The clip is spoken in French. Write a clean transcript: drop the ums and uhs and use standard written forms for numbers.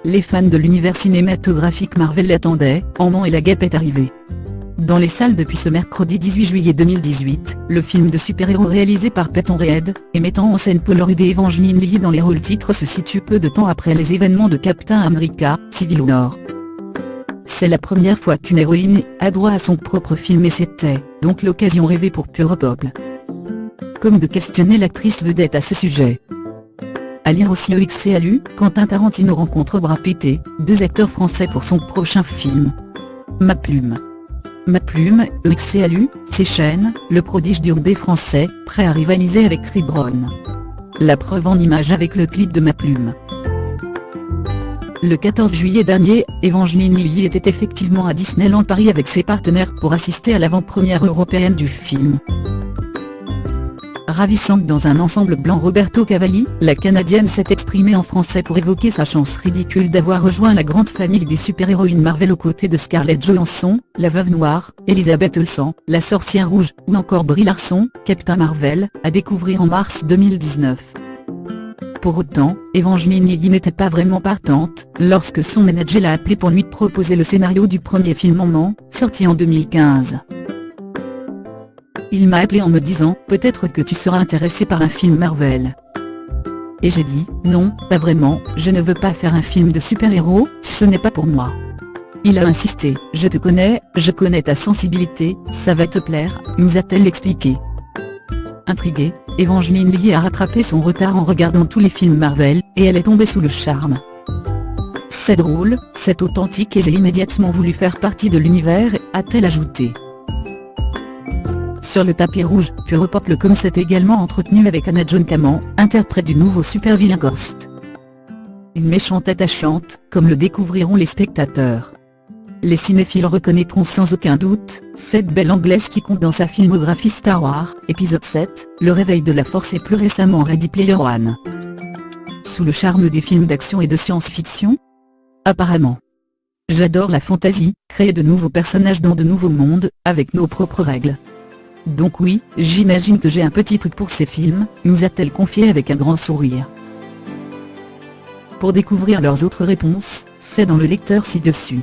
les fans de l'univers cinématographique Marvel l'attendaient, en nom et la guêpe est arrivée. Dans les salles depuis ce mercredi 18 juillet 2018, le film de super-héros réalisé par Peyton Reed, et mettant en scène Paul Rudd et Evangeline Lilly dans les rôles titres se situe peu de temps après les événements de Captain America, Civil War. C'est la première fois qu'une héroïne a droit à son propre film et c'était, donc l'occasion rêvée pour Peuropeuple. Comme de questionner l'actrice vedette à ce sujet. À lire aussi EXCLU, Quentin Tarantino rencontre Brad Pitt et, deux acteurs français pour son prochain film. Ma Plume. Ma Plume, EXCLU, s'échaîne, le prodige du B français, prêt à rivaliser avec Chris Brown. La preuve en images avec le clip de Ma Plume. Le 14 juillet dernier, Evangeline Lilly était effectivement à Disneyland Paris avec ses partenaires pour assister à l'avant-première européenne du film. Ravissante dans un ensemble blanc, Roberto Cavalli, la Canadienne s'est exprimée en français pour évoquer sa chance ridicule d'avoir rejoint la grande famille des super-héroïnes Marvel aux côtés de Scarlett Johansson, la Veuve Noire, Elisabeth Olsen, la Sorcière Rouge, ou encore Brie Larson, Captain Marvel, à découvrir en mars 2019. Pour autant, Evangeline Lilly n'était pas vraiment partante, lorsque son manager l'a appelée pour lui proposer le scénario du premier film Maman, sorti en 2015. Il m'a appelé en me disant « Peut-être que tu seras intéressé par un film Marvel ». Et j'ai dit « Non, pas vraiment, je ne veux pas faire un film de super-héros, ce n'est pas pour moi ». Il a insisté « Je te connais, je connais ta sensibilité, ça va te plaire », nous a-t-elle expliqué. Intriguée, Evangeline Lilly a rattrapé son retard en regardant tous les films Marvel, et elle est tombée sous le charme. C'est drôle, c'est authentique et j'ai immédiatement voulu faire partie de l'univers, a-t-elle ajouté. Sur le tapis rouge, Peuropeuple s'est également entretenu avec Anna John Kamen, interprète du nouveau super-vilain Ghost. Une méchante attachante, comme le découvriront les spectateurs. Les cinéphiles reconnaîtront sans aucun doute, cette belle anglaise qui compte dans sa filmographie Star Wars, épisode 7, Le réveil de la force et plus récemment Ready Player One. Sous le charme des films d'action et de science-fiction ? Apparemment. J'adore la fantaisie, créer de nouveaux personnages dans de nouveaux mondes, avec nos propres règles. Donc oui, j'imagine que j'ai un petit truc pour ces films, nous a-t-elle confié avec un grand sourire. Pour découvrir leurs autres réponses, c'est dans le lecteur ci-dessus.